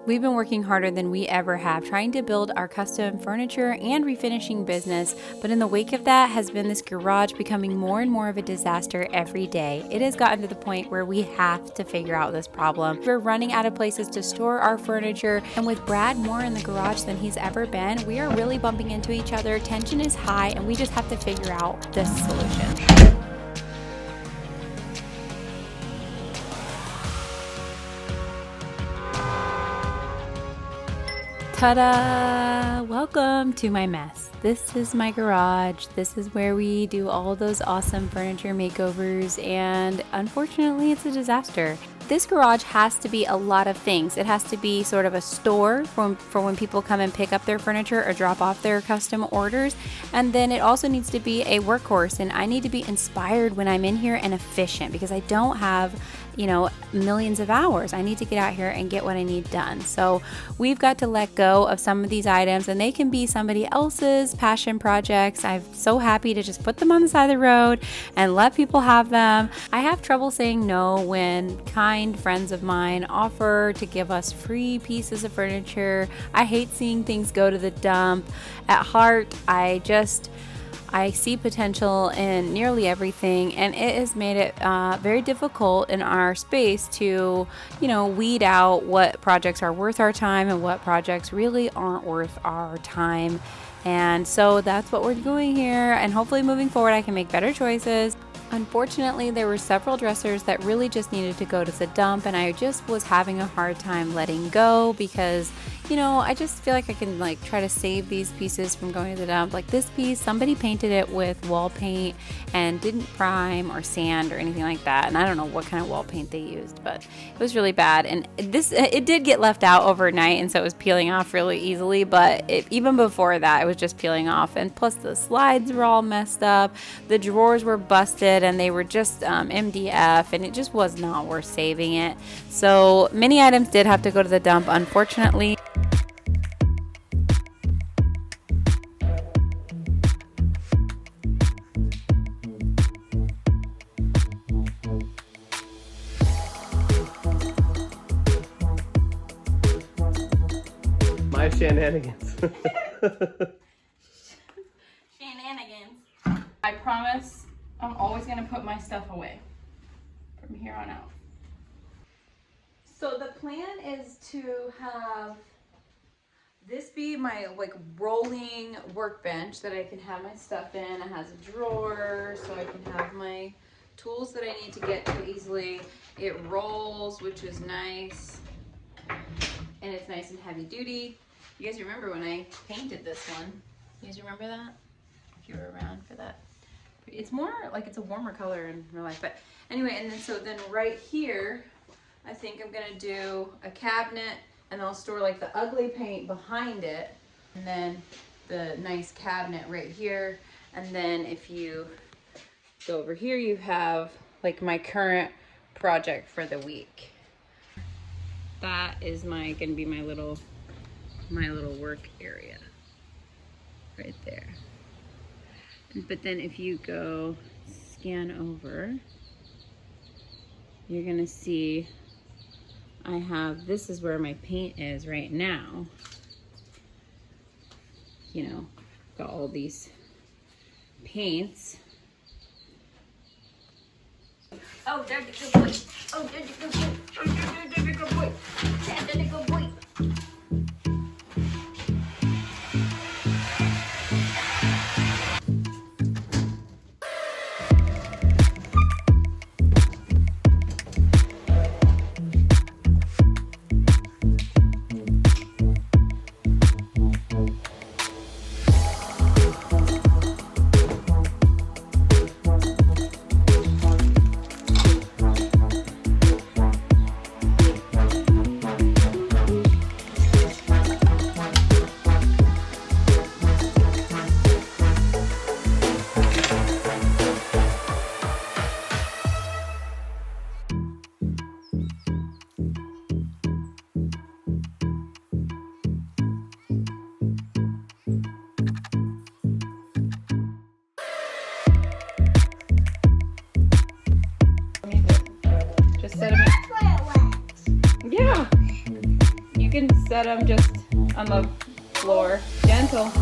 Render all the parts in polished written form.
We've been working harder than we ever have, trying to build our custom furniture and refinishing business, but in the wake of that has been this garage becoming more and more of a disaster every day. It has gotten to the point where we have to figure out this problem. We're running out of places to store our furniture, and with Brad more in the garage than he's ever been, we are really bumping into each other. Tension is high, and we just have to figure out this solution. Ta-da! Welcome to my mess. This is my garage. This is where we do all those awesome furniture makeovers, and unfortunately it's a disaster. This garage has to be a lot of things. It has to be sort of a store for when people come and pick up their furniture or drop off their custom orders. And then it also needs to be a workhorse, and I need to be inspired when I'm in here and efficient because I don't have, millions of hours. I need to get out here and get what I need done. So we've got to let go of some of these items, and they can be somebody else's passion projects. I'm so happy to just put them on the side of the road and let people have them. I have trouble saying no when kind friends of mine offer to give us free pieces of furniture. I hate seeing things go to the dump. At heart, I see potential in nearly everything, and it has made it very difficult in our space to, weed out what projects are worth our time and what projects really aren't worth our time. And so that's what we're doing here, and hopefully moving forward I can make better choices. Unfortunately, there were several dressers that really just needed to go to the dump, and I just was having a hard time letting go because, I just feel like I can try to save these pieces from going to the dump. Like this piece, somebody painted it with wall paint and didn't prime or sand or anything like that. And I don't know what kind of wall paint they used, but it was really bad. And it did get left out overnight, and so it was peeling off really easily. But even before that, it was just peeling off. And plus the slides were all messed up. The drawers were busted, and they were just MDF, and it just was not worth saving it. So many items did have to go to the dump, unfortunately. My shenanigans. Shenanigans. I promise I'm always going to put my stuff away from here on out. So the plan is to have this be my rolling workbench that I can have my stuff in. It has a drawer so I can have my tools that I need to get to easily. It rolls, which is nice, and it's nice and heavy duty. You guys remember when I painted this one? You guys remember that? If you were around for that. It's more like it's a warmer color in real life. But anyway, and then right here, I think I'm gonna do a cabinet, and I'll store the ugly paint behind it, and then the nice cabinet right here. And then if you go over here, you have my current project for the week. That is gonna be my little work area right there. But then if you go scan over, you're gonna see this is where my paint is right now. Got all these paints. Oh, there's a good boy. Oh, there's a good boy. Oh, there's a good boy. There's a good boy. You can set them just on the floor. Gentle.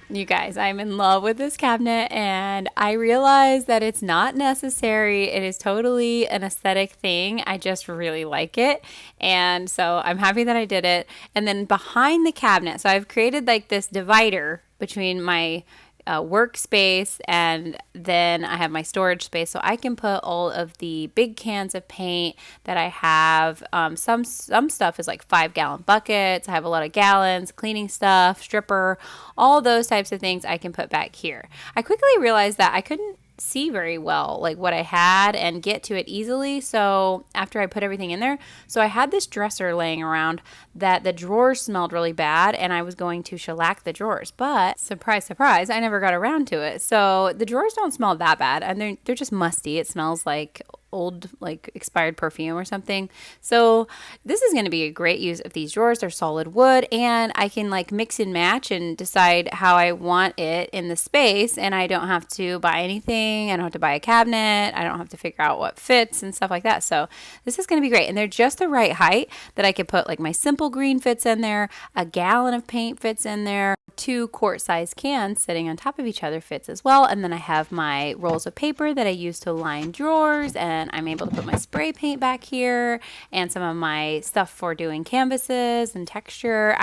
You guys, I'm in love with this cabinet, and I realize that it's not necessary. It is totally an aesthetic thing. I just really like it. And so I'm happy that I did it. And then behind the cabinet, so I've created like this divider between my workspace, and then I have my storage space, so I can put all of the big cans of paint that I have. Some stuff is like 5-gallon buckets. I have a lot of gallons, cleaning stuff, stripper, all those types of things I can put back here. I quickly realized that I couldn't see very well like what I had and get to it easily, so after I put everything in there, so I had this dresser laying around that the drawers smelled really bad, and I was going to shellac the drawers, but surprise surprise, I never got around to it. So the drawers don't smell that bad, and they're just musty. It smells like old, like expired perfume or something. So this is going to be a great use of these drawers. They're solid wood, and I can like mix and match and decide how I want it in the space, and I don't have to buy anything. I don't have to buy a cabinet. I don't have to figure out what fits and stuff like that. So this is going to be great, and they're just the right height that I could put like my simple green fits in there, a gallon of paint fits in there, 2 quart-sized cans sitting on top of each other fits as well, and then I have my rolls of paper that I use to line drawers, and I'm able to put my spray paint back here and some of my stuff for doing canvases and texture.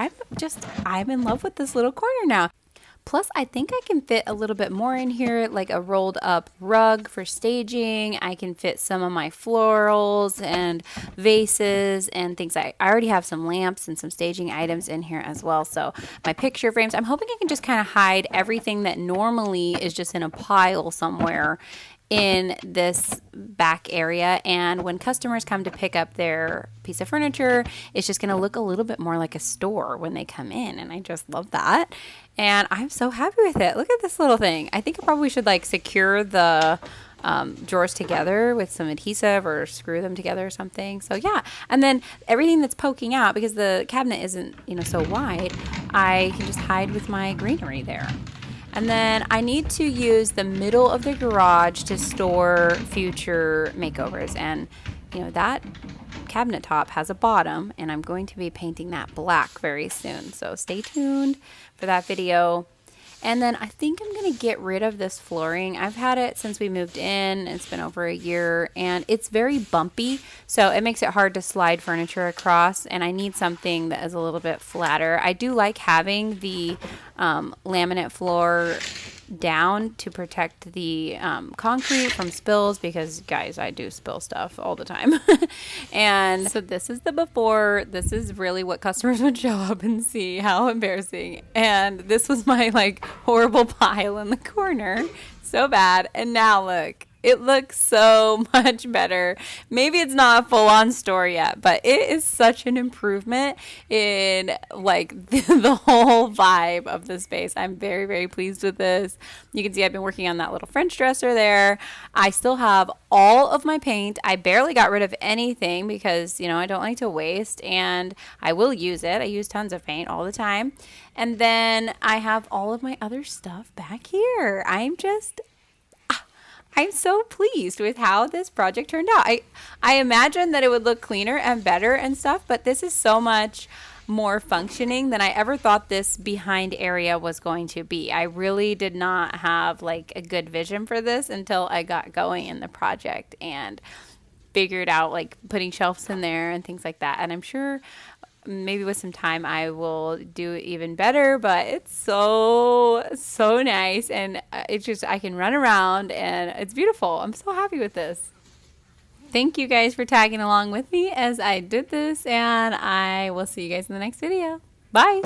I'm in love with this little corner now. Plus, I think I can fit a little bit more in here, like a rolled up rug for staging. I can fit some of my florals and vases and things. I already have some lamps and some staging items in here as well. So my picture frames, I'm hoping I can just kind of hide everything that normally is just in a pile somewhere in this back area, and when customers come to pick up their piece of furniture, it's just going to look a little bit more like a store when they come in, and I just love that. And I'm so happy with it. Look at this little thing. I think I probably should like secure the drawers together with some adhesive or screw them together or something. So yeah, and then everything that's poking out, because the cabinet isn't, you know, so wide, I can just hide with my greenery there. And then I need to use the middle of the garage to store future makeovers. And, you know, that cabinet top has a bottom, and I'm going to be painting that black very soon. So stay tuned for that video. And then I think I'm going to get rid of this flooring. I've had it since we moved in. It's been over a year, and it's very bumpy, so it makes it hard to slide furniture across, and I need something that is a little bit flatter. I do like having the laminate floor down to protect the concrete from spills, because guys, I do spill stuff all the time. And so this is the before. This is really what customers would show up and see. How embarrassing. And this was my like horrible pile in the corner, so bad. And now look, it looks so much better. Maybe it's not a full-on store yet, but it is such an improvement in like the whole vibe of the space. I'm very, very pleased with this. You can see I've been working on that little French dresser there. I still have all of my paint. I barely got rid of anything because, you know, I don't like to waste, and I will use it. I use tons of paint all the time. And then I have all of my other stuff back here. I'm so pleased with how this project turned out. I imagined that it would look cleaner and better and stuff, but this is so much more functioning than I ever thought this behind area was going to be. I really did not have like a good vision for this until I got going in the project and figured out like putting shelves in there and things like that. And I'm sure maybe with some time I will do even better, but it's so nice, and it's just, I can run around and it's beautiful. I'm so happy with this. Thank you guys for tagging along with me as I did this, and I will see you guys in the next video. Bye.